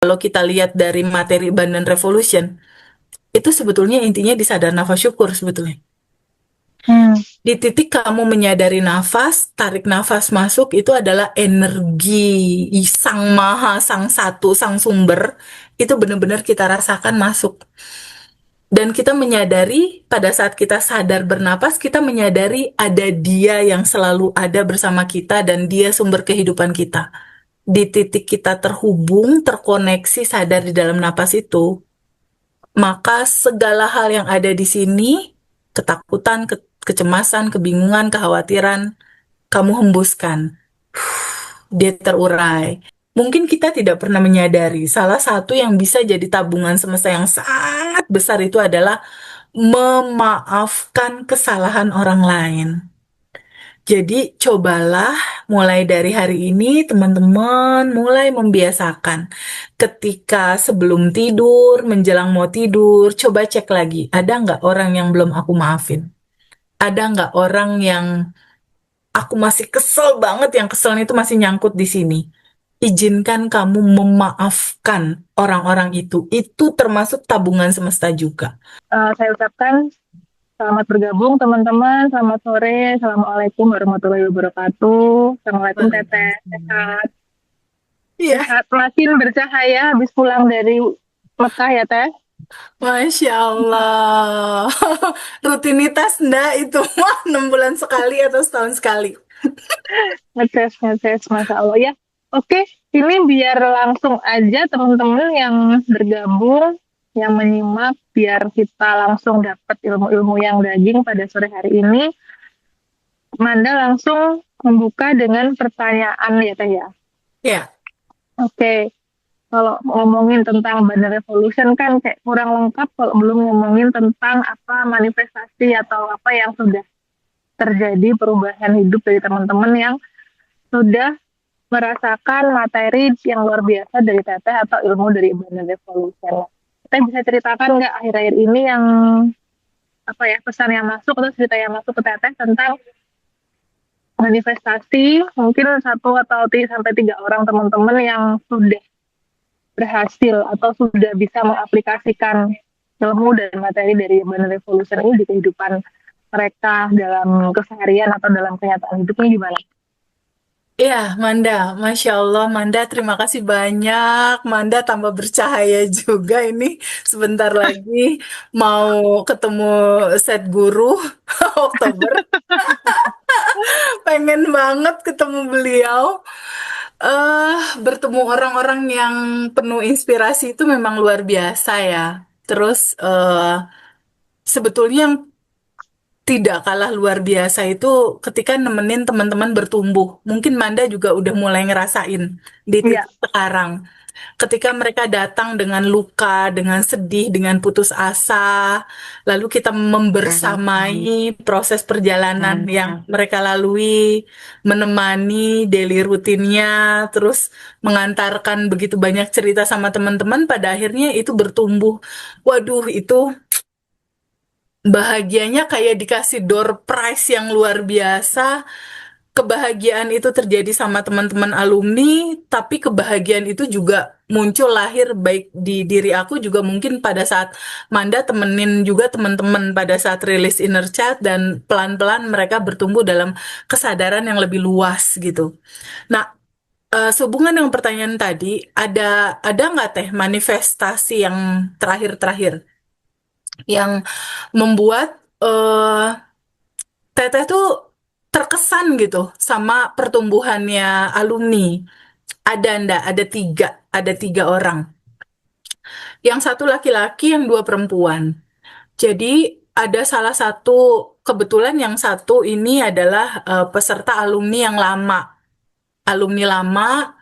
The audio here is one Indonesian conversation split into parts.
Kalau kita lihat dari materi Bandan Revolution, itu sebetulnya intinya di sadar nafas syukur sebetulnya. Hmm. Di titik kamu menyadari nafas, tarik nafas masuk itu adalah energi sang maha, sang satu, sang sumber. Itu benar-benar kita rasakan masuk. Dan kita menyadari pada saat kita sadar bernapas, kita menyadari ada dia yang selalu ada bersama kita dan dia sumber kehidupan kita. Di titik kita terhubung, terkoneksi, sadar di dalam napas itu, maka segala hal yang ada di sini, ketakutan, kecemasan, kebingungan, kekhawatiran, kamu hembuskan. Dia terurai. Mungkin kita tidak pernah menyadari, salah satu yang bisa jadi tabungan semesta yang sangat besar itu adalah memaafkan kesalahan orang lain. Jadi cobalah mulai dari hari ini teman-teman mulai membiasakan ketika sebelum tidur, menjelang mau tidur, coba cek lagi, ada nggak orang yang belum aku maafin? Ada nggak orang yang aku masih kesel banget, yang keselnya itu masih nyangkut di sini? Izinkan kamu memaafkan orang-orang itu. Itu termasuk tabungan semesta juga. Saya ucapkan selamat bergabung teman-teman. Selamat sore. Assalamualaikum warahmatullahi wabarakatuh. Assalamualaikum Teteh. Sehat. Iya, Sehat. Makin bercahaya habis pulang dari Mekah ya Teh. Masya Allah. Rutinitas enggak itu mah 6 bulan sekali atau setahun sekali. Ngetes, ngetes. Masya Allah ya. Oke, ini biar langsung aja teman-teman yang bergabung, yang menyimak, biar kita langsung dapat ilmu-ilmu yang daging pada sore hari ini. Manda langsung membuka dengan pertanyaan ya Teh ya. Ya, Oke, kalau ngomongin tentang Bandar Revolution kan kayak kurang lengkap kalau belum ngomongin tentang apa manifestasi atau apa yang sudah terjadi perubahan hidup dari teman-teman yang sudah merasakan materi yang luar biasa dari Teteh atau ilmu dari Bandar Revolution. Teteh bisa ceritakan nggak akhir-akhir ini yang apa ya pesan yang masuk atau cerita yang masuk ke Teteh tentang manifestasi mungkin satu atau sampai tiga orang teman-teman yang sudah berhasil atau sudah bisa mengaplikasikan ilmu dan materi dari Urban Revolution ini di kehidupan mereka dalam keseharian atau dalam kenyataan hidupnya gimana? iya, Manda. Masya Allah, Manda, terima kasih banyak. Manda tambah bercahaya juga ini. Sebentar lagi mau ketemu set guru Oktober. Pengen banget ketemu beliau. Bertemu orang-orang yang penuh inspirasi itu memang luar biasa ya. Terus sebetulnya yang tidak kalah luar biasa itu ketika nemenin teman-teman bertumbuh. Mungkin Manda juga udah mulai ngerasain di Iya, titik sekarang. Ketika mereka datang dengan luka, dengan sedih, dengan putus asa, lalu kita membersamai proses perjalanan yang mereka lalui, menemani daily rutinnya, terus mengantarkan begitu banyak cerita sama teman-teman, pada akhirnya itu bertumbuh. Waduh, itu bahagianya kayak dikasih door prize yang luar biasa. Kebahagiaan itu terjadi sama teman-teman alumni, tapi kebahagiaan itu juga muncul lahir baik di diri aku juga mungkin pada saat Manda temenin juga teman-teman pada saat rilis Inner Child dan pelan-pelan mereka bertumbuh dalam kesadaran yang lebih luas gitu. Nah, sehubungan dengan pertanyaan tadi, ada nggak teh manifestasi yang terakhir-terakhir yang membuat Teteh tuh terkesan gitu sama pertumbuhannya alumni. Ada ndak? Ada tiga orang. Yang satu laki-laki, yang dua perempuan. Jadi ada salah satu, kebetulan yang satu ini adalah peserta alumni yang lama. Alumni lama,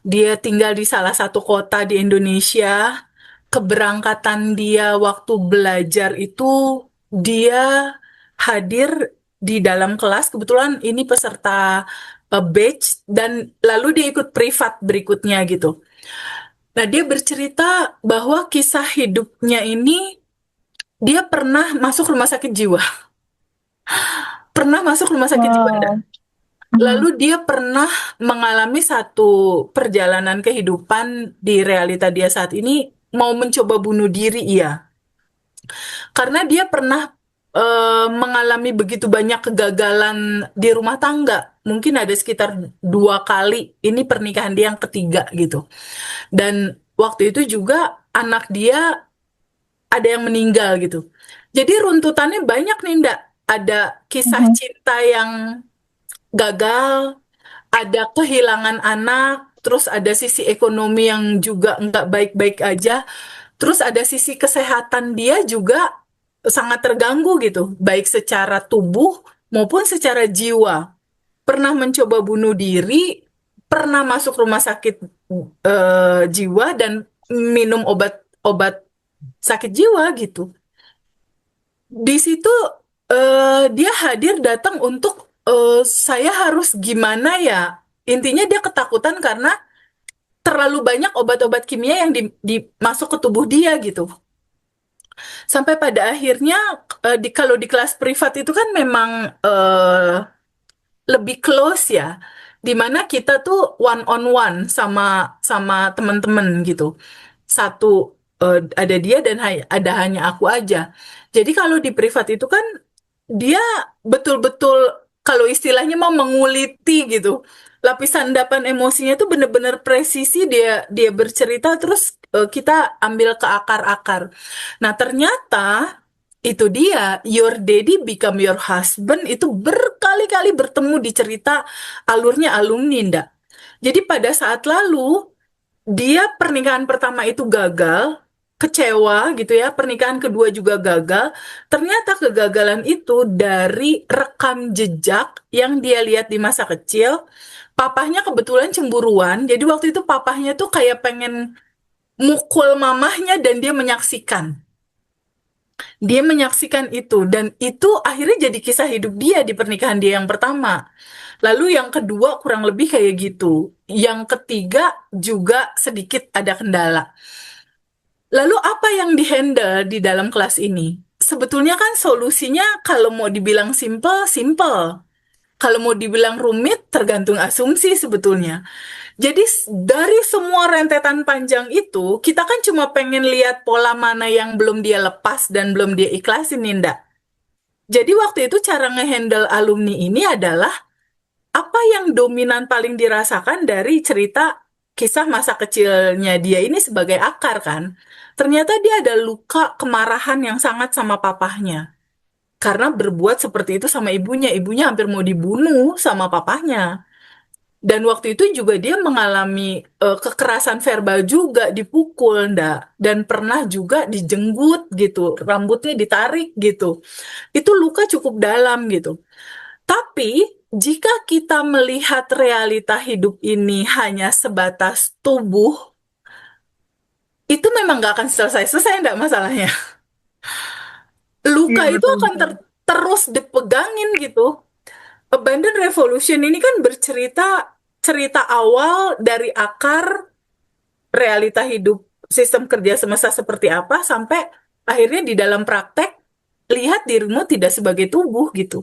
dia tinggal di salah satu kota di Indonesia. Keberangkatan dia waktu belajar itu dia hadir di dalam kelas. Kebetulan ini peserta batch dan lalu dia ikut privat berikutnya gitu. Nah, dia bercerita bahwa kisah hidupnya ini dia pernah masuk rumah sakit jiwa. Pernah masuk rumah sakit jiwa, wow, Nda? Mhm. Lalu dia pernah mengalami satu perjalanan kehidupan di realita dia saat ini, mau mencoba bunuh diri, iya. Karena dia pernah mengalami begitu banyak kegagalan di rumah tangga. Mungkin ada sekitar 2 kali. Ini pernikahan dia yang ketiga gitu. Dan waktu itu juga anak dia ada yang meninggal gitu. Jadi runtutannya banyak nih, Ndak. Ada kisah Mhm. cinta yang gagal, ada kehilangan anak, terus ada sisi ekonomi yang juga nggak baik-baik aja, terus ada sisi kesehatan dia juga sangat terganggu gitu, baik secara tubuh maupun secara jiwa. Pernah mencoba bunuh diri, pernah masuk rumah sakit jiwa dan minum obat-obat sakit jiwa gitu. Di situ dia hadir datang untuk saya harus gimana ya. Intinya dia ketakutan karena terlalu banyak obat-obat kimia yang masuk ke tubuh dia gitu. Sampai pada akhirnya kalau di kelas privat itu kan memang lebih close ya, dimana kita tuh one on one sama sama teman-teman gitu. Satu ada dia dan ada hanya aku aja. Jadi kalau di privat itu kan dia betul-betul, kalau istilahnya mau menguliti gitu. Lapisan endapan emosinya tuh bener-bener presisi, dia dia bercerita terus kita ambil ke akar-akar. Nah, ternyata itu dia, Your Daddy Become Your Husband itu berkali-kali bertemu di cerita alurnya alumni, ndak. Jadi pada saat lalu, dia pernikahan pertama itu gagal, kecewa gitu ya, pernikahan kedua juga gagal. Ternyata kegagalan itu dari rekam jejak yang dia lihat di masa kecil. Papahnya kebetulan cemburuan, jadi waktu itu papahnya tuh kayak pengen mukul mamahnya dan dia menyaksikan. Dia menyaksikan itu dan itu akhirnya jadi kisah hidup dia di pernikahan dia yang pertama. Lalu yang kedua kurang lebih kayak gitu. Yang ketiga juga sedikit ada kendala. Lalu apa yang dihandle di dalam kelas ini? Sebetulnya kan solusinya kalau mau dibilang simple, simple. Kalau mau dibilang rumit, tergantung asumsi sebetulnya. Jadi dari semua rentetan panjang itu, kita kan cuma pengen lihat pola mana yang belum dia lepas dan belum dia ikhlasin, Ninda. Jadi waktu itu cara ngehandle alumni ini adalah apa yang dominan paling dirasakan dari cerita kisah masa kecilnya dia ini sebagai akar kan. Ternyata dia ada luka kemarahan yang sangat sama papahnya. Karena berbuat seperti itu sama ibunya. Ibunya hampir mau dibunuh sama papahnya. Dan waktu itu juga dia mengalami kekerasan verbal juga, dipukul, ndak. Dan pernah juga dijenggut gitu, rambutnya ditarik gitu. Itu luka cukup dalam gitu. Tapi jika kita melihat realita hidup ini hanya sebatas tubuh, itu memang nggak akan selesai-selesai, enggak masalahnya. Iya Luka itu betul akan betul. terus dipegangin gitu. Abandon Revolution ini kan bercerita cerita awal dari akar realita hidup sistem kerja semesta seperti apa sampai akhirnya di dalam praktek lihat dirimu tidak sebagai tubuh gitu.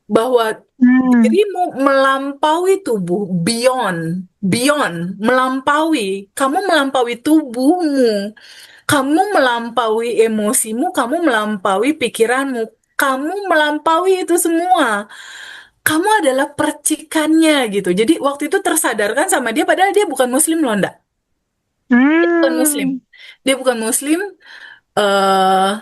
Bahwa Hmm. dirimu melampaui tubuh, beyond, beyond, melampaui. Kamu melampaui tubuhmu, kamu melampaui emosimu, kamu melampaui pikiranmu, kamu melampaui itu semua. Kamu adalah percikannya gitu. Jadi waktu itu tersadarkan sama dia, padahal dia bukan muslim loh, ndak. Dia bukan muslim. Hmm. Dia bukan muslim. eh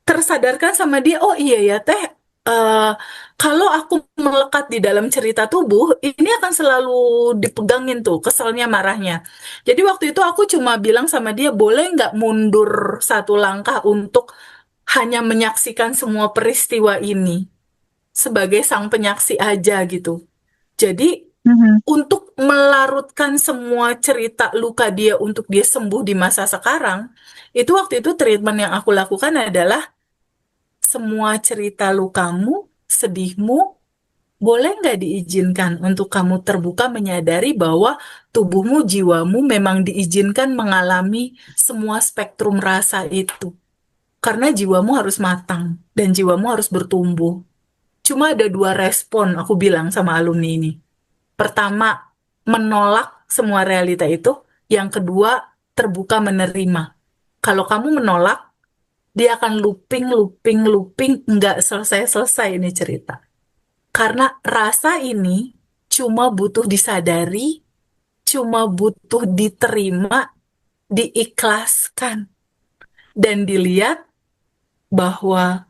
Tersadarkan sama dia, oh iya ya teh, eh, kalau aku melekat di dalam cerita tubuh, ini akan selalu dipegangin tuh, keselnya, marahnya. Jadi waktu itu aku cuma bilang sama dia, boleh nggak mundur satu langkah untuk hanya menyaksikan semua peristiwa ini sebagai sang penyaksi aja gitu. Jadi Mhm. untuk melarutkan semua cerita luka dia untuk dia sembuh di masa sekarang, itu waktu itu treatment yang aku lakukan adalah semua cerita lukamu, sedihmu, boleh nggak diizinkan untuk kamu terbuka menyadari bahwa tubuhmu, jiwamu memang diizinkan mengalami semua spektrum rasa itu. Karena jiwamu harus matang dan jiwamu harus bertumbuh. Cuma ada dua respon, aku bilang sama alumni ini. Pertama, menolak semua realita itu. Yang kedua, terbuka menerima. Kalau kamu menolak, dia akan looping, looping, looping, nggak selesai-selesai ini cerita. Karena rasa ini cuma butuh disadari, cuma butuh diterima, diikhlaskan, dan dilihat bahwa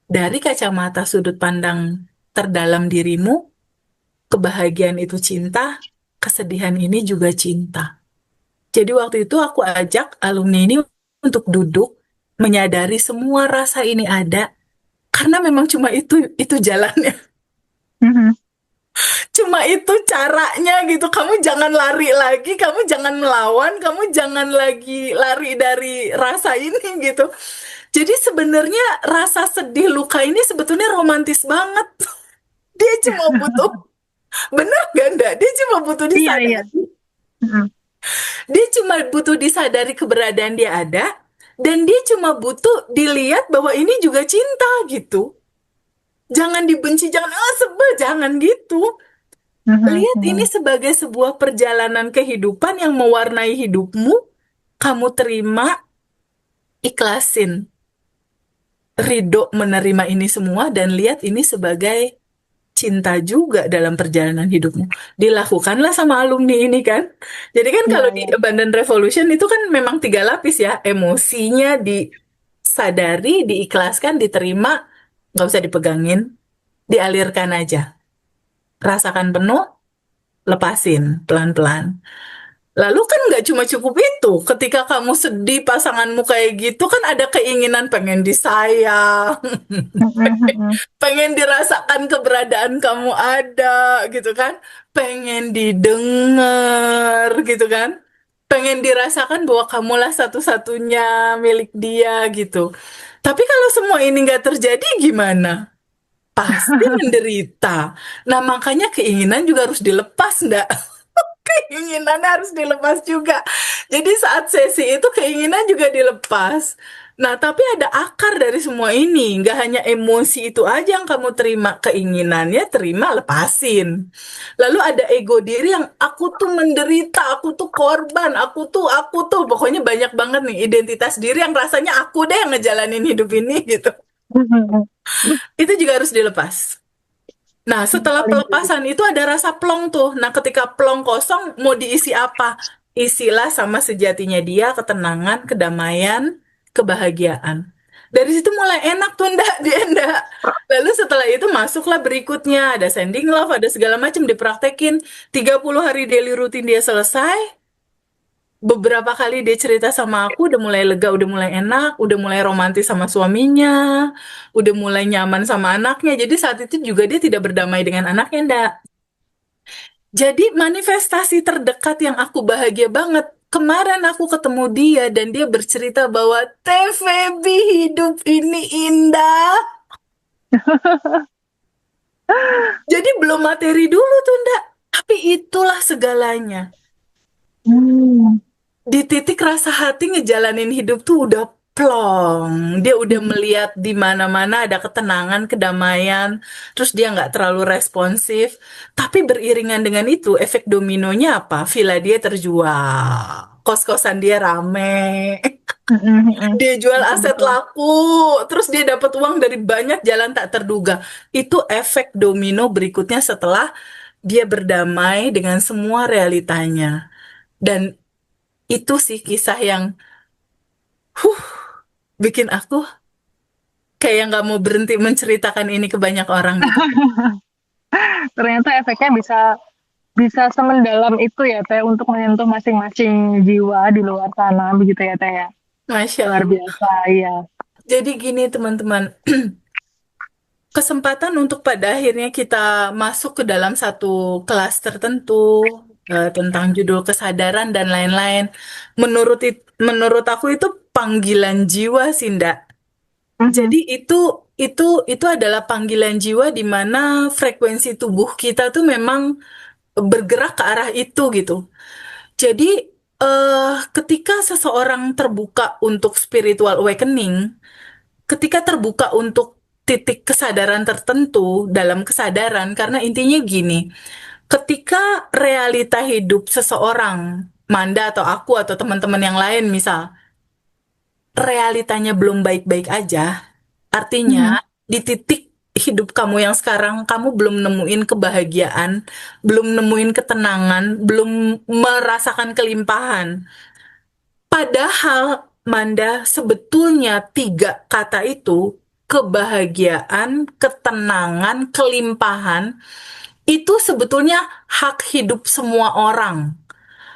dari kacamata sudut pandang terdalam dirimu, kebahagiaan itu cinta, kesedihan ini juga cinta. Jadi waktu itu aku ajak alumni ini untuk duduk, menyadari semua rasa ini ada, karena memang cuma itu jalannya. Mhm. Cuma itu caranya gitu. Kamu jangan lari lagi, kamu jangan melawan, kamu jangan lagi lari dari rasa ini gitu. Jadi sebenarnya rasa sedih luka ini sebetulnya romantis banget. Dia cuma butuh, bener gak enggak? Dia cuma butuh Iya, iya. disadari. Mhm. Dia cuma butuh disadari keberadaan dia ada, dan dia cuma butuh dilihat bahwa ini juga cinta gitu. Jangan dibenci, jangan sebel, jangan gitu. Mhm. Lihat ini Mhm. sebagai sebuah perjalanan kehidupan yang mewarnai hidupmu. Kamu terima, ikhlasin, ridho menerima ini semua, dan lihat ini sebagai cinta juga dalam perjalanan hidupmu. Dilakukanlah sama alumni ini kan. Jadi kan Iya, kalau di iya. Abundant Revolution itu kan memang tiga lapis ya. Emosinya disadari, diikhlaskan, diterima, nggak usah dipegangin, dialirkan aja. Rasakan penuh, lepasin pelan-pelan. Lalu kan nggak cuma cukup itu. Ketika kamu sedih, pasanganmu kayak gitu kan ada keinginan pengen disayang, Mhm. Mhm. pengen dirasakan keberadaan kamu ada gitu kan, pengen didengar gitu kan, pengen dirasakan bahwa kamulah satu-satunya milik dia gitu. Tapi kalau semua ini nggak terjadi gimana? Pasti menderita. Nah, makanya keinginan juga harus dilepas, ndak? Keinginan harus dilepas juga. Jadi saat sesi itu keinginan juga dilepas. Nah, tapi ada akar dari semua ini. Nggak hanya emosi itu aja yang kamu terima. Keinginannya terima, lepasin. Lalu ada ego diri yang aku tuh menderita, aku tuh korban, aku tuh. Pokoknya banyak banget nih identitas diri yang rasanya aku deh yang ngejalanin hidup ini gitu. Mhm. Itu juga harus dilepas. Nah, setelah Paling penting. pelepasan itu ada rasa plong tuh. Nah, ketika plong kosong, mau diisi apa? Isilah sama sejatinya dia, ketenangan, kedamaian, kebahagiaan. Dari situ mulai enak tuh, ndak, dia ndak. Lalu setelah itu masuklah berikutnya. Ada sending love, ada segala macam dipraktekin. 30 hari daily routine dia selesai. Beberapa kali dia cerita sama aku, udah mulai lega, udah mulai enak, udah mulai romantis sama suaminya, udah mulai nyaman sama anaknya. Jadi saat itu juga dia tidak berdamai dengan anaknya, ndak. Jadi manifestasi terdekat yang aku bahagia banget. Kemarin aku ketemu dia dan dia bercerita bahwa Teh Feby, hidup ini indah. Jadi belum materi dulu tuh, ndak. Tapi itulah segalanya. Hmm. Di titik rasa hati ngejalanin hidup tuh udah plong. Dia udah melihat di mana-mana ada ketenangan, kedamaian. Terus dia nggak terlalu responsif. Tapi beriringan dengan itu, efek dominonya apa? Villa dia terjual. Kos-kosan dia rame. Mhm. Mhm. Dia jual Betul, aset betul. laku. Terus dia dapat uang dari banyak jalan tak terduga. Itu efek domino berikutnya setelah dia berdamai dengan semua realitanya. Dan itu sih kisah yang bikin aku kayak nggak mau berhenti menceritakan ini ke banyak orang gitu. Ternyata efeknya bisa bisa semendalam itu ya Teh untuk menyentuh masing-masing jiwa di luar sana begitu ya Teh ya. Masya Luar Allah. biasa ya. Jadi gini teman-teman, kesempatan untuk pada akhirnya kita masuk ke dalam satu kelas tertentu tentang judul kesadaran dan lain-lain. Menurut aku itu panggilan jiwa sih, Ndak. Mhm. Jadi itu adalah panggilan jiwa di mana frekuensi tubuh kita tuh memang bergerak ke arah itu gitu. Jadi, ketika seseorang terbuka untuk spiritual awakening, ketika terbuka untuk titik kesadaran tertentu dalam kesadaran, karena intinya gini, ketika realita hidup seseorang, Manda atau aku atau teman-teman yang lain misal, realitanya belum baik-baik aja, Mhm. artinya di titik hidup kamu yang sekarang, kamu belum nemuin kebahagiaan, belum nemuin ketenangan, belum merasakan kelimpahan. Padahal, Manda, sebetulnya tiga kata itu, kebahagiaan, ketenangan, kelimpahan, itu sebetulnya hak hidup semua orang.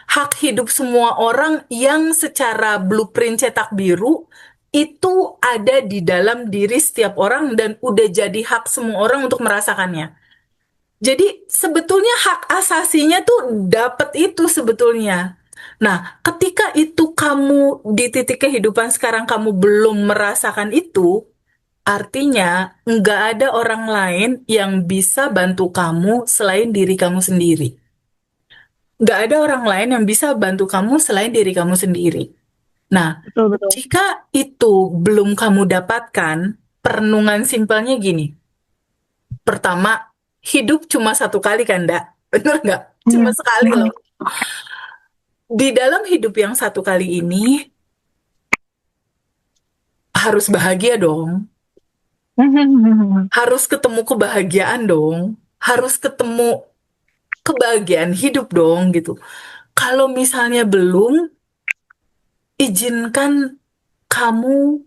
Hak hidup semua orang yang secara blueprint cetak biru itu ada di dalam diri setiap orang dan udah jadi hak semua orang untuk merasakannya. Jadi sebetulnya hak asasinya tuh dapat itu sebetulnya. Nah, ketika itu kamu di titik kehidupan sekarang kamu belum merasakan itu, artinya nggak ada orang lain yang bisa bantu kamu selain diri kamu sendiri. Nggak ada orang lain yang bisa bantu kamu selain diri kamu sendiri. Nah, Betul, betul. jika itu belum kamu dapatkan, perenungan simpelnya gini. Pertama, hidup cuma satu kali kan, Ndak? Bener nggak? Cuma Iya. sekali loh. Mhm. Di dalam hidup yang satu kali ini, harus bahagia dong. Mhm. Harus ketemu kebahagiaan dong. Harus ketemu kebahagiaan hidup dong, gitu. Kalau misalnya belum, izinkan kamu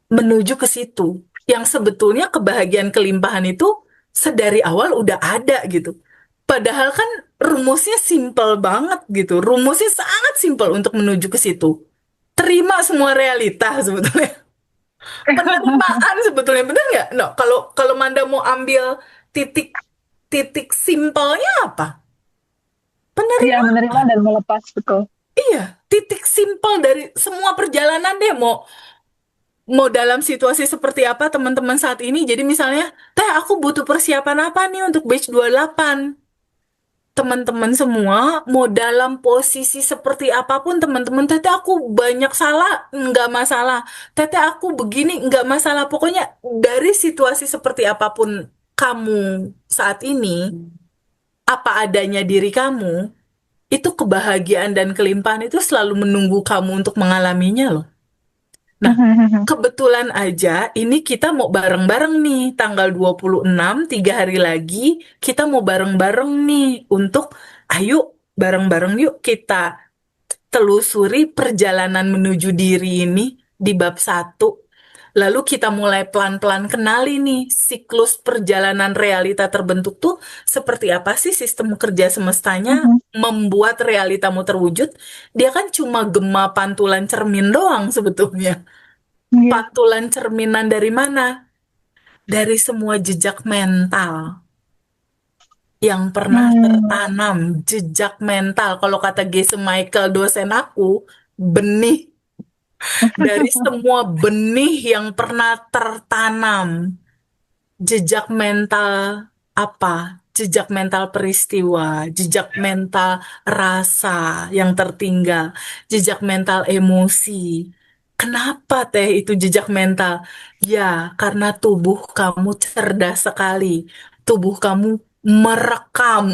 menuju ke situ. Yang sebetulnya kebahagiaan kelimpahan itu sedari awal udah ada gitu. Padahal kan rumusnya simple banget gitu. Rumusnya sangat simple untuk menuju ke situ. Terima semua realita sebetulnya. Penerimaan sebetulnya bener nggak? No, kalau kalau Manda mau ambil titik titik simpelnya apa? Iya, menerima Penerimaan. dan melepas, betul. Iya, titik simpel dari semua perjalanan deh mau dalam situasi seperti apa teman-teman saat ini. Jadi misalnya, teh aku butuh persiapan apa nih untuk batch 28? Teman-teman semua mau dalam posisi seperti apapun teman-teman, teteh aku banyak salah, nggak masalah. Teteh aku begini, nggak masalah. Pokoknya dari situasi seperti apapun kamu saat ini, apa adanya diri kamu, itu kebahagiaan dan kelimpahan itu selalu menunggu kamu untuk mengalaminya loh. Nah, kebetulan aja ini kita mau bareng-bareng nih, tanggal 26 3 hari lagi, kita mau bareng-bareng nih untuk, ayo bareng-bareng yuk kita telusuri perjalanan menuju diri ini di bab 1. Lalu kita mulai pelan-pelan kenali nih siklus perjalanan realita terbentuk tuh seperti apa sih sistem kerja semestanya membuat realitamu terwujud. Dia kan cuma gema pantulan cermin doang sebetulnya. Iya. Pantulan cerminan dari mana? Dari semua jejak mental yang pernah Hmm. tertanam. Jejak mental, kalau kata Gese Michael dosen aku, benih dari semua benih yang pernah tertanam. Jejak mental apa? Jejak mental peristiwa, jejak mental rasa yang tertinggal, jejak mental emosi. Kenapa teh itu jejak mental? Ya, karena tubuh kamu cerdas sekali. Tubuh kamu merekam,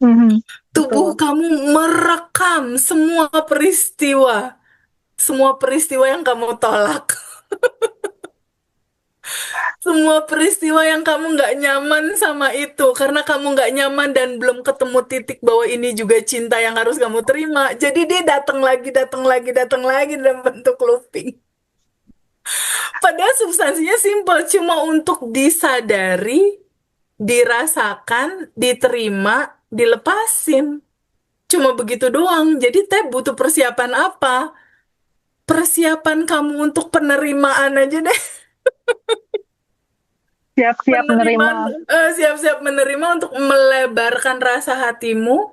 Mhm. tubuh Betul. kamu merekam semua peristiwa yang kamu tolak. Semua peristiwa yang kamu nggak nyaman sama itu, karena kamu nggak nyaman dan belum ketemu titik bahwa ini juga cinta yang harus kamu terima. Jadi dia datang lagi, datang lagi, datang lagi dalam bentuk looping. Padahal substansinya simpel, cuma untuk disadari, dirasakan, diterima, dilepasin. Cuma begitu doang. Jadi teh butuh persiapan apa? Persiapan kamu untuk penerimaan aja deh. Siap-siap Penerimaan, menerima. siap-siap menerima untuk melebarkan rasa hatimu,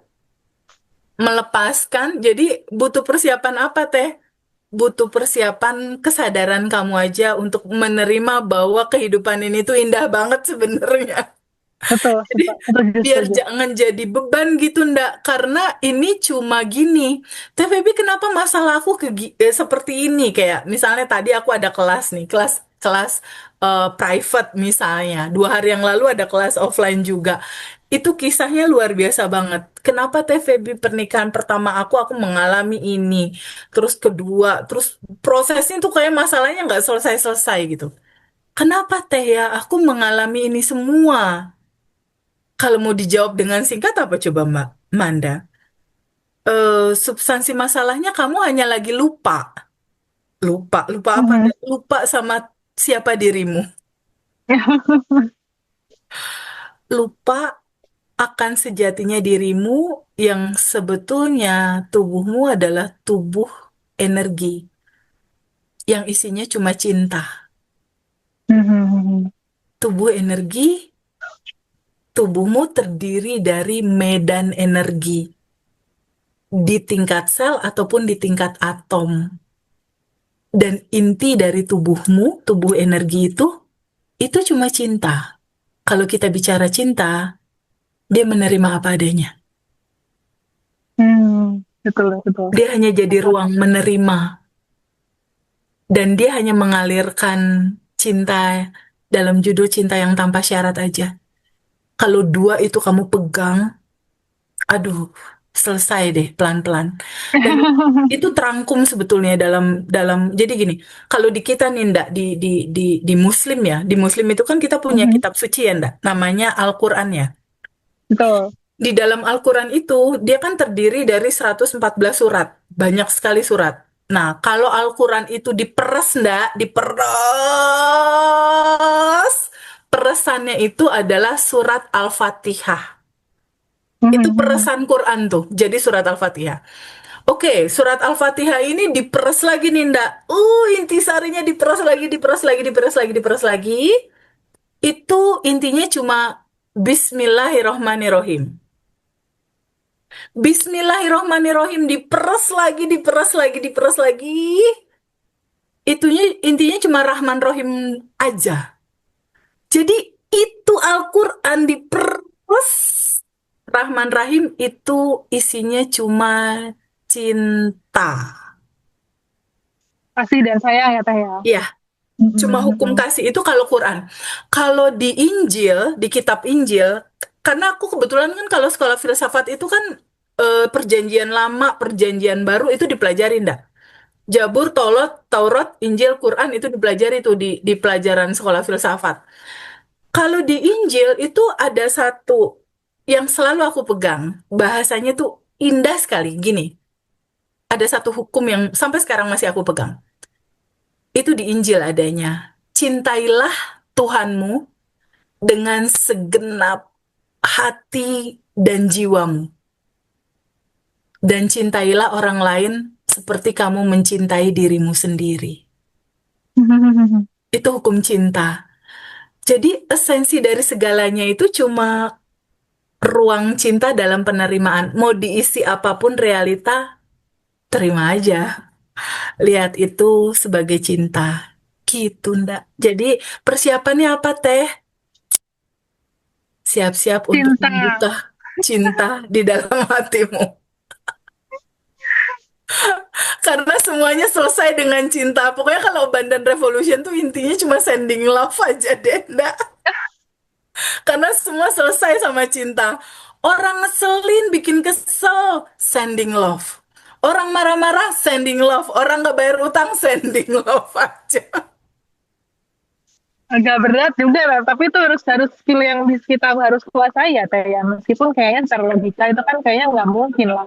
melepaskan. Jadi butuh persiapan apa teh? Butuh persiapan kesadaran kamu aja untuk menerima bahwa kehidupan ini tuh indah banget sebenarnya. Betul, Jadi setuju, biar setuju. jangan jadi beban gitu ndak, karena ini cuma gini. TVB kenapa masalah aku seperti ini, kayak misalnya tadi aku ada kelas nih, kelas kelas private misalnya. 2 hari yang lalu ada kelas offline juga. Itu kisahnya luar biasa banget. Kenapa Teh Feby pernikahan pertama aku mengalami ini. Terus kedua, terus prosesnya tuh kayak masalahnya nggak selesai-selesai gitu. Kenapa Teh ya aku mengalami ini semua? Kalau mau dijawab dengan singkat apa coba Mbak Manda? Substansi masalahnya kamu hanya lagi lupa. Lupa, lupa apa? Mhm. Lupa sama siapa dirimu. Lupa akan sejatinya dirimu yang sebetulnya tubuhmu adalah tubuh energi yang isinya cuma cinta. Mhm. Tubuh energi, tubuhmu terdiri dari medan energi di tingkat sel ataupun di tingkat atom. Dan inti dari tubuhmu, tubuh energi itu cuma cinta. Kalau kita bicara cinta, dia menerima apa adanya. Betul, betul. Dia hanya jadi Sepakat. ruang menerima. Dan dia hanya mengalirkan cinta dalam judul cinta yang tanpa syarat aja. Kalau dua itu kamu pegang, aduh, selesai deh pelan-pelan. Dan itu terangkum sebetulnya dalam dalam jadi gini, kalau di kita nih ndak di Muslim ya, di Muslim itu kan kita punya Mhm. kitab suci ya ndak, namanya Al-Qur'an ya. Betul. Di dalam Al-Quran itu, dia kan terdiri dari 114 surat. Banyak sekali surat. Nah, kalau Al-Quran itu diperes, ndak? Diperes. Peresannya itu adalah surat Al-Fatihah. Itu Mhm. peresan Quran tuh. Jadi surat Al-Fatihah. Oke, surat Al-Fatihah ini diperes lagi nih, ndak? Intisarinya diperes lagi, diperes lagi, diperes lagi, diperes lagi. Itu intinya cuma Bismillahirrohmanirrohim. Bismillahirrohmanirrohim diperes lagi, diperes lagi, diperes lagi. Itunya intinya cuma Rahman Rohim aja. Jadi itu Al-Quran diperes. Rahman Rahim itu isinya cuma cinta. Kasih dan sayang ya, Teh ya. Ya, cuma hukum Mhm. kasih itu kalau Quran. Kalau di Injil, di kitab Injil, karena aku kebetulan kan kalau sekolah filsafat itu kan perjanjian lama, perjanjian baru itu dipelajari enggak? Jabur, Taurat, Injil, Quran itu dipelajari tuh di pelajaran sekolah filsafat. Kalau di Injil itu ada satu yang selalu aku pegang, bahasanya tuh indah sekali. Gini, ada satu hukum yang sampai sekarang masih aku pegang. Itu di Injil adanya. Cintailah Tuhanmu dengan segenap hati dan jiwamu. Dan cintailah orang lain seperti kamu mencintai dirimu sendiri. Itu hukum cinta. Jadi esensi dari segalanya itu cuma ruang cinta dalam penerimaan. Mau diisi apapun realita, terima aja. Lihat itu sebagai cinta. Gitu, ndak. Jadi persiapannya apa, Teh? Siap-siap untuk Cinta. membuka cinta di dalam hatimu. Karena semuanya selesai dengan cinta. Pokoknya kalau Bandan Revolution tuh intinya cuma sending love aja deh, ndak. Karena semua selesai sama cinta. Orang ngeselin, bikin kesel, sending love. Orang marah-marah, sending love. Orang nggak bayar utang, sending love aja. Agak berat juga lah, tapi itu harus harus skill yang kita harus kuasai ya, Teh ya. Meskipun kayaknya secara logika itu kan kayaknya nggak mungkin lah.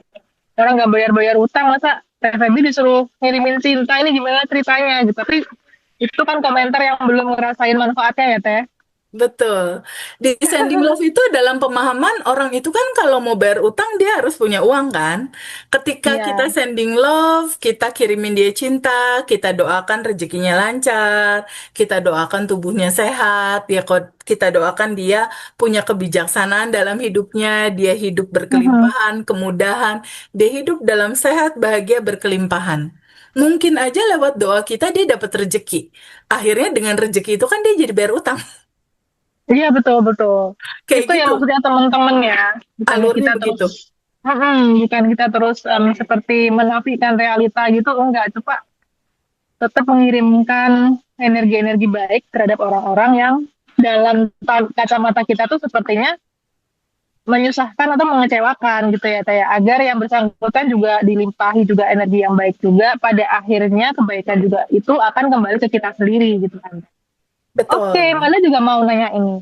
Orang nggak bayar-bayar utang, masa Teh Feby disuruh ngirimin cinta, ini gimana ceritanya gitu. Tapi itu kan komentar yang belum ngerasain manfaatnya ya, Teh. Betul. Di sending love itu dalam pemahaman orang itu kan kalau mau bayar utang dia harus punya uang kan. Ketika kita Iya. sending love, kita kirimin dia cinta, kita doakan rezekinya lancar, kita doakan tubuhnya sehat, ya kita doakan dia punya kebijaksanaan dalam hidupnya, dia hidup Mhm. berkelimpahan, kemudahan, dia hidup dalam sehat, bahagia, berkelimpahan. Mungkin aja lewat doa kita dia dapat rezeki. Akhirnya dengan rezeki itu kan dia jadi bayar utang. Iya, betul betul. Kayak Itu yang gitu. maksudnya teman-teman ya, bukannya Alurnya kita terus, begitu. bukan kita terus seperti menafikan realita gitu, enggak. Coba tetap mengirimkan. energi-energi baik terhadap orang-orang yang dalam kacamata kita tuh sepertinya menyusahkan atau mengecewakan gitu ya Taya, agar yang bersangkutan juga dilimpahi juga energi yang baik juga, pada akhirnya kebaikan juga itu akan kembali ke kita sendiri gitu kan. Oke, Betul. Manda juga mau nanya ini.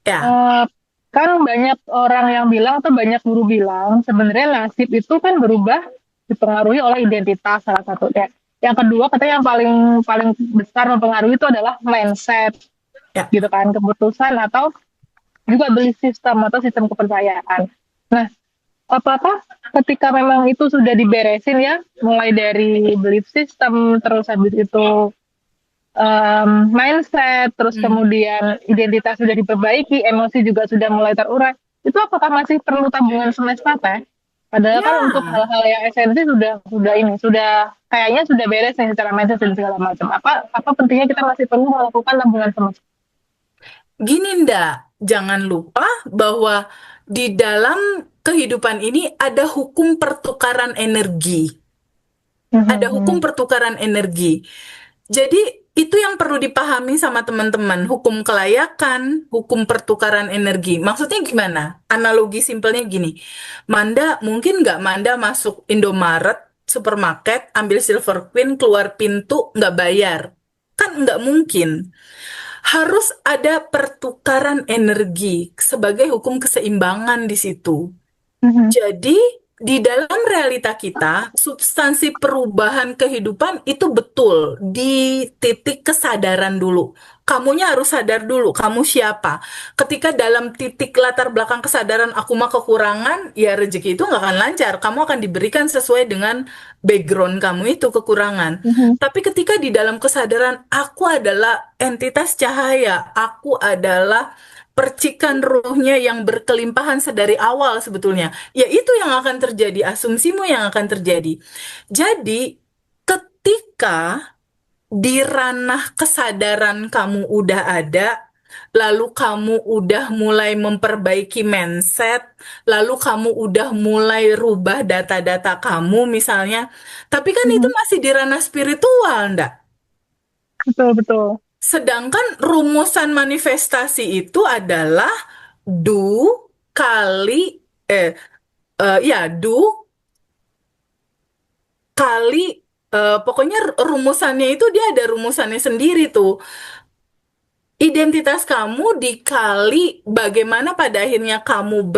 Ya. Eh, kan banyak orang yang bilang atau banyak guru bilang sebenarnya nasib itu kan berubah dipengaruhi oleh identitas salah satunya. Yang kedua katanya yang paling paling besar mempengaruhi itu adalah mindset Ya. gitu kan, keputusan atau juga belief system atau sistem kepercayaan. Nah, apakah ketika memang itu sudah diberesin ya, mulai dari belief system, terus habis itu mindset, terus Hmm. kemudian identitas sudah diperbaiki, emosi juga sudah mulai terurai, itu apakah masih perlu tabungan semesta teh? Padahal kan untuk Ya. hal-hal yang esensi sudah ini sudah kayaknya sudah beres nih secara mindset dan segala macam. Apa pentingnya kita masih perlu melakukan tabungan semesta? Gini ndak, jangan lupa bahwa di dalam kehidupan ini ada hukum pertukaran energi. Ada hukum Mhm, pertukaran energi. Jadi itu yang perlu dipahami sama teman-teman, hukum kelayakan, hukum pertukaran energi. Maksudnya gimana? Analogi simpelnya gini, Manda mungkin nggak Manda masuk Indomaret, supermarket, ambil Silver Queen, keluar pintu, nggak bayar. Kan nggak mungkin. Harus ada pertukaran energi sebagai hukum keseimbangan di situ. mhm, Jadi, di dalam realita kita, substansi perubahan kehidupan itu betul di titik kesadaran dulu. Kamunya harus sadar dulu, kamu siapa. Ketika dalam titik latar belakang kesadaran aku mah kekurangan, ya rezeki itu nggak akan lancar. Kamu akan diberikan sesuai dengan background kamu itu kekurangan. mhm, Tapi ketika di dalam kesadaran aku adalah entitas cahaya, aku adalah percikan ruhnya yang berkelimpahan sedari awal sebetulnya. Ya itu yang akan terjadi, asumsimu yang akan terjadi. Jadi, ketika di ranah kesadaran kamu udah ada, lalu kamu udah mulai memperbaiki mindset, lalu kamu udah mulai rubah data-data kamu misalnya, tapi kan itu mhm. masih di ranah spiritual, ndak? Betul betul. Sedangkan rumusan manifestasi itu adalah do kali do kali pokoknya rumusannya itu dia ada rumusannya sendiri tuh. Identitas kamu dikali bagaimana pada akhirnya kamu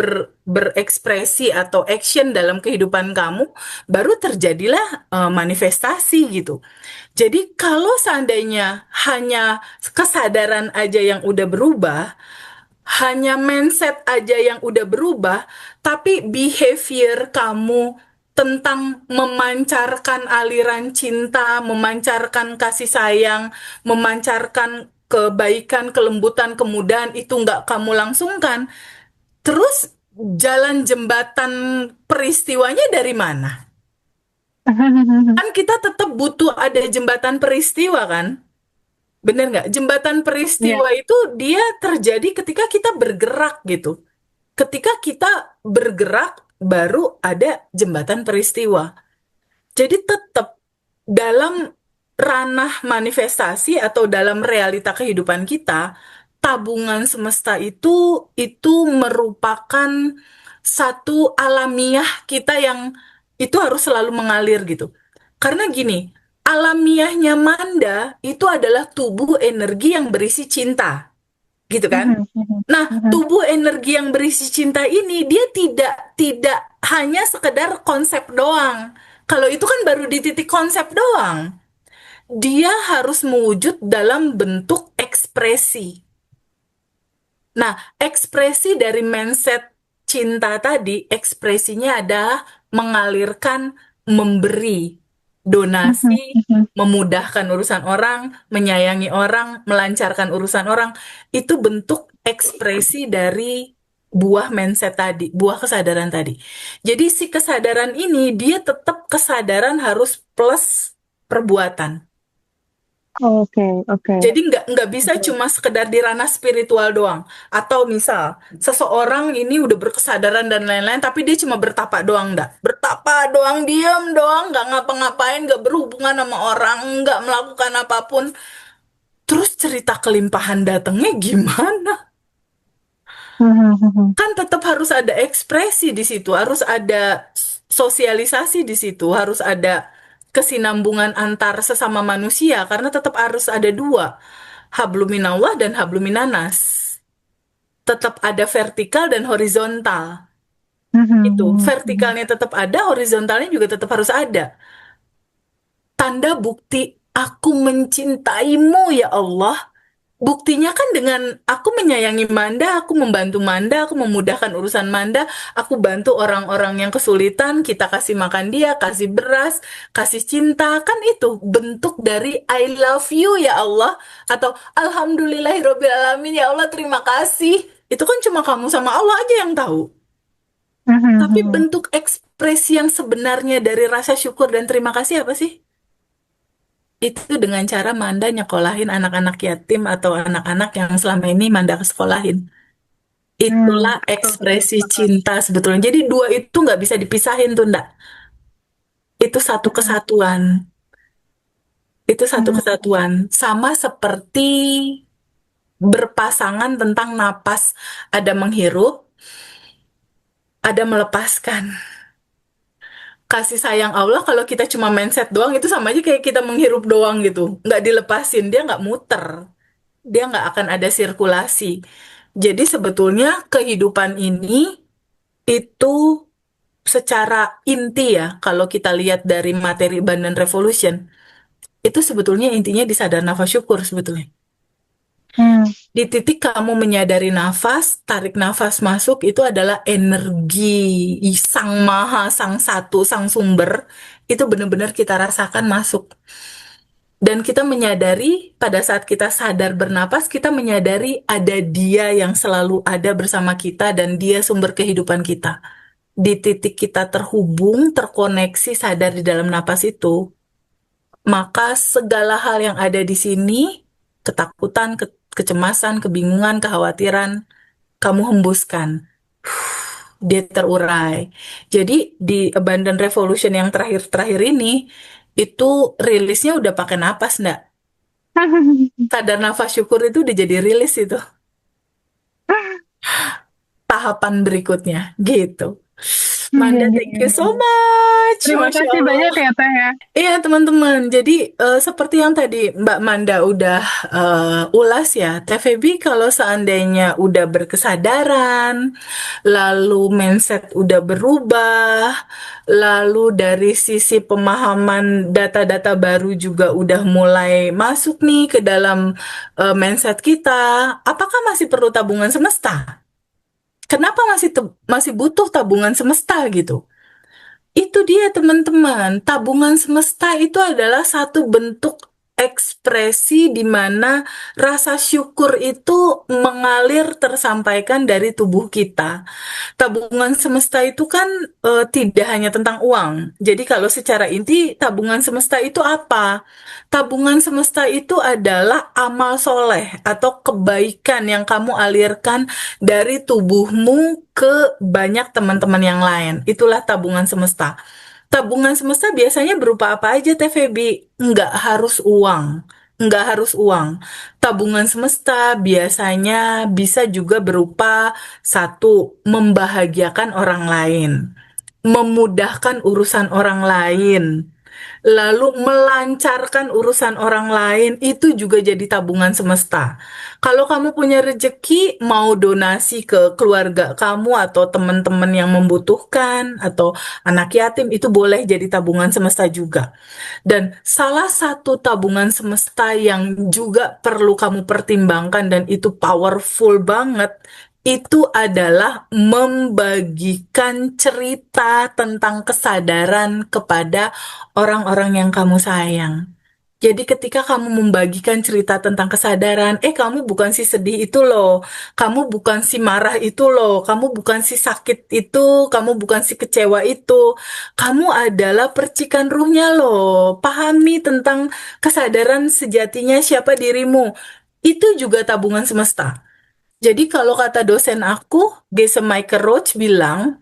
berekspresi atau action dalam kehidupan kamu, baru terjadilah manifestasi gitu. Jadi kalau seandainya hanya kesadaran aja yang udah berubah, hanya mindset aja yang udah berubah, tapi behavior kamu tentang memancarkan aliran cinta, memancarkan kasih sayang, memancarkan kebaikan, kelembutan, kemudahan itu nggak kamu langsungkan. Terus jalan jembatan peristiwanya dari mana? Kan kita tetap butuh ada jembatan peristiwa kan? Bener nggak? Jembatan Iya. peristiwa itu dia terjadi ketika kita bergerak gitu. Ketika kita bergerak, baru ada jembatan peristiwa. Jadi tetap dalam ranah manifestasi atau dalam realita kehidupan kita, tabungan semesta itu merupakan satu alamiah kita yang itu harus selalu mengalir gitu. Karena gini, alamiahnya Manda itu adalah tubuh energi yang berisi cinta, gitu kan? Mhm, mhm, Nah, mhm. tubuh energi yang berisi cinta ini dia tidak hanya sekedar konsep doang. Kalau itu kan baru di titik konsep doang. Dia harus mewujud dalam bentuk ekspresi. Nah, ekspresi dari mindset cinta tadi, ekspresinya adalah mengalirkan, memberi, Mhm, donasi, mhm. memudahkan urusan orang, menyayangi orang, melancarkan urusan orang. Itu bentuk ekspresi dari buah mindset tadi, buah kesadaran tadi. Jadi si kesadaran ini, dia tetap kesadaran harus plus perbuatan. Oke, oke. Jadi nggak bisa cuma sekedar di ranah spiritual doang. Atau misal, seseorang ini udah berkesadaran dan lain-lain, tapi dia cuma bertapa doang, nggak? Bertapa doang, diem doang, nggak ngapa-ngapain, nggak berhubungan sama orang, nggak melakukan apapun. Terus cerita kelimpahan datangnya gimana? Kan tetap harus ada ekspresi di situ, harus ada sosialisasi di situ, harus ada kesinambungan antar sesama manusia, karena tetap harus ada dua, habluminallah dan habluminanas. Tetap ada vertikal dan horizontal. Itu, vertikalnya tetap ada, horizontalnya juga tetap harus ada. Tanda bukti aku mencintaimu ya Allah. Buktinya kan dengan aku menyayangi Manda, aku membantu Manda, aku memudahkan urusan Manda, aku bantu orang-orang yang kesulitan, kita kasih makan dia, kasih beras, kasih cinta, kan itu bentuk dari I love you ya Allah, atau Alhamdulillahirobbilalamin ya Allah terima kasih. Itu kan cuma kamu sama Allah aja yang tahu. Tapi bentuk ekspresi yang sebenarnya dari rasa syukur dan terima kasih apa sih? Itu dengan cara Manda nyekolahin anak-anak yatim atau anak-anak yang selama ini Manda sekolahin. Itulah Betul, betul, ekspresi sepakat. cinta sebetulnya. Jadi dua itu nggak bisa dipisahin tuh, ndak. Itu satu kesatuan. Itu satu kesatuan. Sama seperti berpasangan tentang napas. Ada menghirup, ada melepaskan. Kasih sayang Allah kalau kita cuma mindset doang itu sama aja kayak kita menghirup doang gitu. Nggak dilepasin, dia nggak muter. Dia nggak akan ada sirkulasi. Jadi sebetulnya kehidupan ini itu secara inti ya, kalau kita lihat dari materi Bandan Revolution, itu sebetulnya intinya di sadar nafas syukur sebetulnya. Hmm. Di titik kamu menyadari nafas, tarik nafas masuk itu adalah energi Sang Maha, Sang Satu, Sang Sumber, itu benar-benar kita rasakan masuk. Dan kita menyadari pada saat kita sadar bernapas, kita menyadari ada Dia yang selalu ada bersama kita dan Dia sumber kehidupan kita. Di titik kita terhubung, terkoneksi, sadar di dalam napas itu, maka segala hal yang ada di sini, ketakutan, kecemasan, kebingungan, kekhawatiran, kamu hembuskan. Dia terurai. Jadi di Abundant Revolution yang terakhir-terakhir ini, itu rilisnya udah pakai napas, ndak? Sadar nafas syukur itu udah jadi rilis itu. Tahapan berikutnya, gitu. Iya, Manda, iya, thank you iya. so much. Terima Masya kasih Allah. banyak ya Teh ya. Iya teman-teman, jadi seperti yang tadi Mbak Manda udah ulas ya, TVB kalau seandainya udah berkesadaran, lalu mindset udah berubah, lalu dari sisi pemahaman data-data baru juga udah mulai masuk nih ke dalam mindset kita, apakah masih perlu tabungan semesta? Kenapa masih butuh tabungan semesta gitu? Itu dia teman-teman, tabungan semesta itu adalah satu bentuk ekspresi di mana rasa syukur itu mengalir tersampaikan dari tubuh kita. Tabungan semesta itu kan tidak hanya tentang uang. Jadi kalau secara inti tabungan semesta itu apa? Tabungan semesta itu adalah amal soleh atau kebaikan yang kamu alirkan dari tubuhmu ke banyak teman-teman yang lain. Itulah tabungan semesta. Tabungan semesta biasanya berupa apa aja, Teh Feby? Nggak harus uang. Nggak harus uang. Tabungan semesta biasanya bisa juga berupa satu, membahagiakan orang lain, memudahkan urusan orang lain, lalu melancarkan urusan orang lain, itu juga jadi tabungan semesta. Kalau kamu punya rejeki, mau donasi ke keluarga kamu atau teman-teman yang membutuhkan atau anak yatim, itu boleh jadi tabungan semesta juga. Dan salah satu tabungan semesta yang juga perlu kamu pertimbangkan dan itu powerful banget, itu adalah membagikan cerita tentang kesadaran kepada orang-orang yang kamu sayang. Jadi ketika kamu membagikan cerita tentang kesadaran, kamu bukan si sedih itu loh, kamu bukan si marah itu loh, kamu bukan si sakit itu, kamu bukan si kecewa itu, kamu adalah percikan ruhnya loh. Pahami tentang kesadaran sejatinya siapa dirimu. Itu juga tabungan semesta. Jadi kalau kata dosen aku, Gese Michael Roach bilang,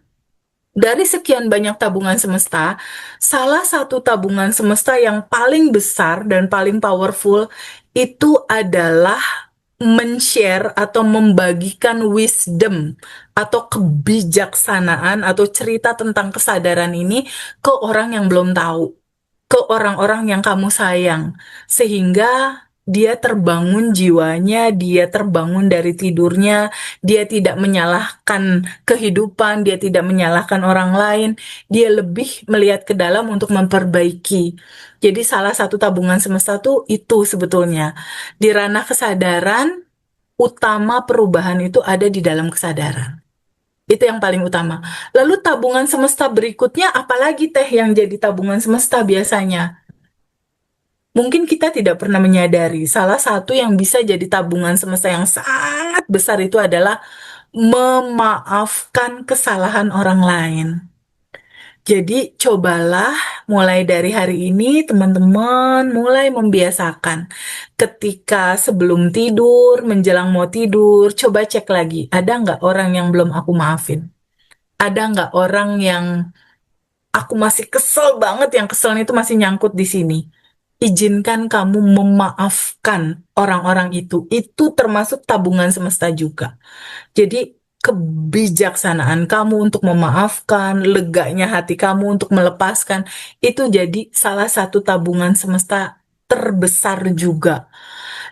Dari sekian banyak tabungan semesta, salah satu tabungan semesta yang paling besar dan paling powerful itu adalah men-share atau membagikan wisdom atau kebijaksanaan atau cerita tentang kesadaran ini ke orang yang belum tahu, ke orang-orang yang kamu sayang, sehingga dia terbangun jiwanya, dia terbangun dari tidurnya, dia tidak menyalahkan kehidupan, dia tidak menyalahkan orang lain, dia lebih melihat ke dalam untuk memperbaiki. Jadi salah satu tabungan semesta tuh itu sebetulnya. Di ranah kesadaran, utama perubahan itu ada di dalam kesadaran. Itu yang paling utama. Lalu tabungan semesta berikutnya, apalagi teh yang jadi tabungan semesta biasanya? Mungkin kita tidak pernah menyadari, salah satu yang bisa jadi tabungan semesta yang sangat besar itu adalah memaafkan kesalahan orang lain. Jadi cobalah mulai dari hari ini teman-teman mulai membiasakan ketika sebelum tidur, menjelang mau tidur, coba cek lagi, ada nggak orang yang belum aku maafin? Ada nggak orang yang aku masih kesel banget, yang keselnya itu masih nyangkut di sini? Izinkan kamu memaafkan orang-orang itu. Itu termasuk tabungan semesta juga. Jadi kebijaksanaan kamu untuk memaafkan, leganya hati kamu untuk melepaskan, itu jadi salah satu tabungan semesta terbesar juga.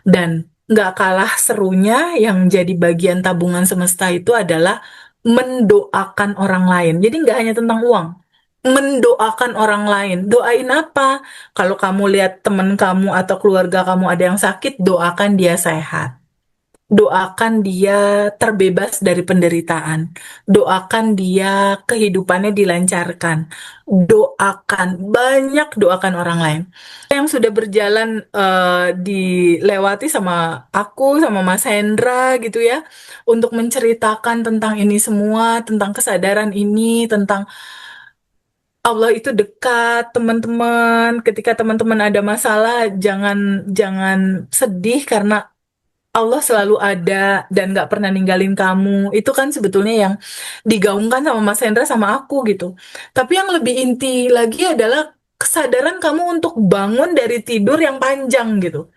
Dan nggak kalah serunya yang jadi bagian tabungan semesta itu adalah mendoakan orang lain. Jadi nggak hanya tentang uang, mendoakan orang lain. Doain apa? Kalau kamu lihat teman kamu atau keluarga kamu ada yang sakit, doakan dia sehat. Doakan dia terbebas dari penderitaan. Doakan dia kehidupannya dilancarkan. Doakan orang lain. Yang sudah berjalan dilewati sama aku, sama Mas Hendra gitu ya, untuk menceritakan tentang ini semua, tentang kesadaran ini, tentang Allah itu dekat, teman-teman. Ketika teman-teman ada masalah, jangan jangan sedih karena Allah selalu ada dan nggak pernah ninggalin kamu. Itu kan sebetulnya yang digaungkan sama Mas Hendra sama aku gitu. Tapi yang lebih inti lagi adalah kesadaran kamu untuk bangun dari tidur yang panjang gitu.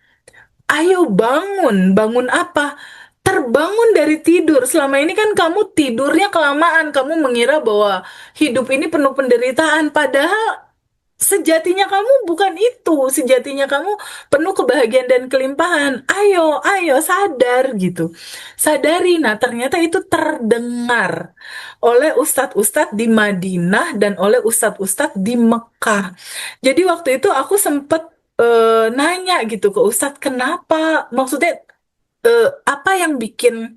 Ayo bangun, bangun apa? Terbangun dari tidur. Selama ini kan kamu tidurnya kelamaan, kamu mengira bahwa hidup ini penuh penderitaan, padahal sejatinya kamu bukan itu. Sejatinya kamu penuh kebahagiaan dan kelimpahan. Ayo, ayo sadar gitu. Sadari. Nah, ternyata itu terdengar oleh ustadz-ustadz di Madinah dan oleh ustadz-ustadz di Mekah. Jadi waktu itu aku sempet nanya gitu ke ustadz, kenapa? Maksudnya apa yang bikin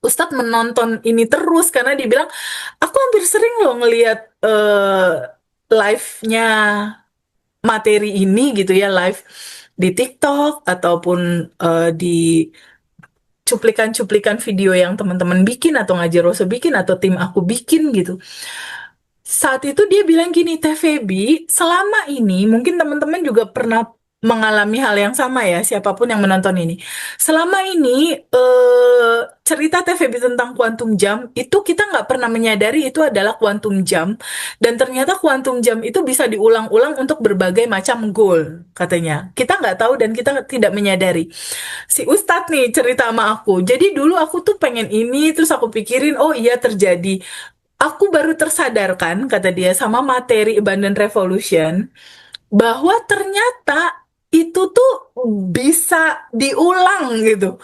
Ustadz menonton ini terus? Karena dia bilang, aku hampir sering loh ngelihat live-nya materi ini gitu ya, live di TikTok ataupun di cuplikan-cuplikan video yang teman-teman bikin atau ngajar Roso bikin atau tim aku bikin gitu. Saat itu dia bilang gini, Teh Feby, selama ini mungkin teman-teman juga pernah mengalami hal yang sama ya, siapapun yang menonton ini. Selama ini cerita Teh Feby tentang kuantum jam itu kita nggak pernah menyadari itu adalah kuantum jam, dan ternyata kuantum jam itu bisa diulang-ulang untuk berbagai macam goal katanya. Kita nggak tahu dan kita tidak menyadari. Si Ustadz nih cerita sama aku. Jadi dulu aku tuh pengen ini, terus aku pikirin, oh iya terjadi. Aku baru tersadarkan, kata dia, sama materi Abundant Revolution, bahwa ternyata itu tuh bisa diulang gitu.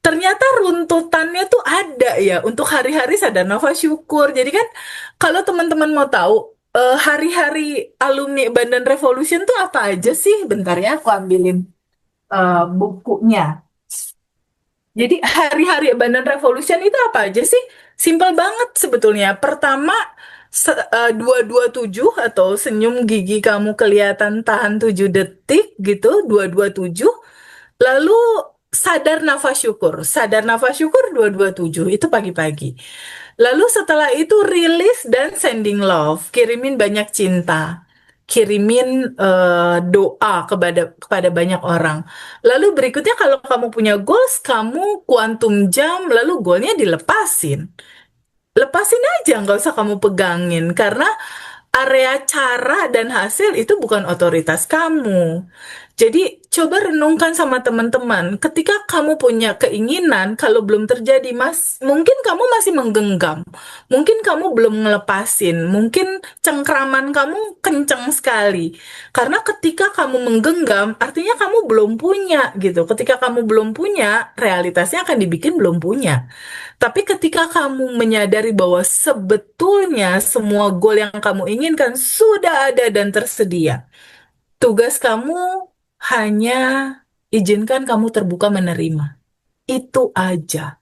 Ternyata runtutannya tuh ada ya untuk hari-hari sadar nafas syukur. Jadi kan kalau teman-teman mau tahu hari-hari alumni Abundant Revolution tuh apa aja sih? Bentar ya, aku ambilin bukunya. Jadi hari-hari Abundant Revolution itu apa aja sih? Simpel banget sebetulnya. Pertama, 227 atau senyum gigi kamu kelihatan tahan 7 detik gitu, 227. Lalu sadar nafas syukur. Sadar nafas syukur 227 itu pagi-pagi. Lalu setelah itu rilis dan sending love, kirimin banyak cinta. Kirimin doa kepada banyak orang. Lalu berikutnya kalau kamu punya goals, kamu kuantum jam, lalu goalnya dilepasin. lepasin aja, nggak usah kamu pegangin, karena area cara dan hasil itu bukan otoritas kamu. Jadi coba renungkan sama teman-teman, ketika kamu punya keinginan, kalau belum terjadi, Mas, mungkin kamu masih menggenggam, mungkin kamu belum ngelepasin, mungkin cengkraman kamu kenceng sekali. Karena ketika kamu menggenggam, artinya kamu belum punya gitu. Ketika kamu belum punya, realitasnya akan dibikin belum punya. Tapi ketika kamu menyadari bahwa sebetulnya semua goal yang kamu inginkan sudah ada dan tersedia, tugas kamu hanya izinkan kamu terbuka menerima. Itu aja.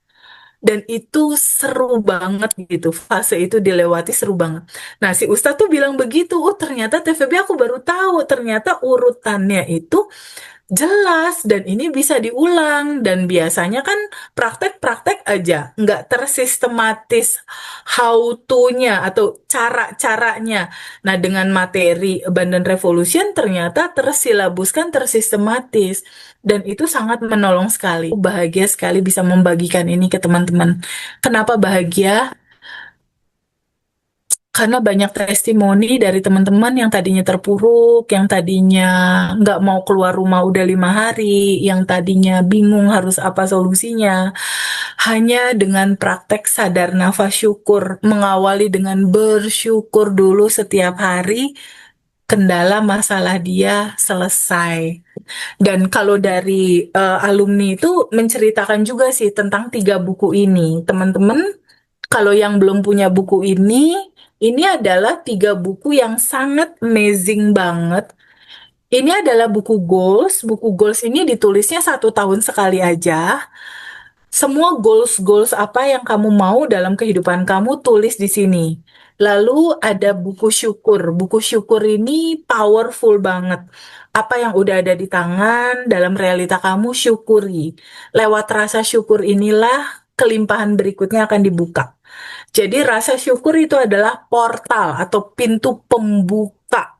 Dan itu seru banget gitu. Fase itu dilewati seru banget. Nah, si Ustadz tuh bilang begitu. Oh, ternyata TVB aku baru tahu. Ternyata urutannya itu jelas dan ini bisa diulang dan biasanya kan praktek-praktek aja nggak tersistematis how to-nya atau cara-caranya. Nah, dengan materi Abundant Revolution ternyata tersilabuskan, tersistematis, dan itu sangat menolong sekali. Bahagia sekali bisa membagikan ini ke teman-teman. Kenapa bahagia? Karena banyak testimoni dari teman-teman yang tadinya terpuruk, yang tadinya nggak mau keluar rumah udah 5 hari, yang tadinya bingung harus apa solusinya. Hanya dengan praktek sadar nafas syukur, mengawali dengan bersyukur dulu setiap hari, kendala masalah dia selesai. Dan kalau dari alumni itu menceritakan juga sih tentang 3 buku ini. Teman-teman, kalau yang belum punya buku ini adalah 3 buku yang sangat amazing banget. Ini adalah buku goals. Buku goals ini ditulisnya 1 tahun sekali aja. Semua goals-goals apa yang kamu mau dalam kehidupan kamu tulis di sini. Lalu ada buku syukur. Buku syukur ini powerful banget. Apa yang udah ada di tangan dalam realita kamu syukuri. Lewat rasa syukur inilah kelimpahan berikutnya akan dibuka. Jadi rasa syukur itu adalah portal atau pintu pembuka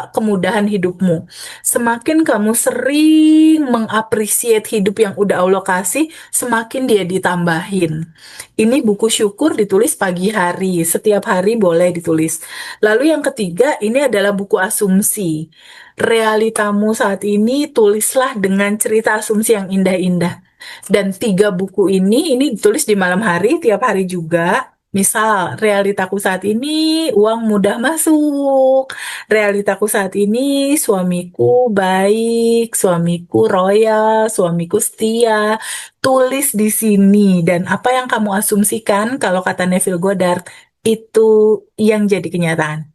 kemudahan hidupmu. Semakin kamu sering mengapresiasi hidup yang udah Allah kasih, semakin dia ditambahin. Ini buku syukur ditulis pagi hari, setiap hari boleh ditulis. Lalu yang ketiga, ini adalah buku asumsi. Realitamu saat ini tulislah dengan cerita asumsi yang indah-indah. Dan 3 buku ini ditulis di malam hari, tiap hari juga. Misal, realitaku saat ini uang mudah masuk. Realitaku saat ini suamiku baik, suamiku royal, suamiku setia. Tulis di sini dan apa yang kamu asumsikan kalau kata Neville Goddard itu yang jadi kenyataan.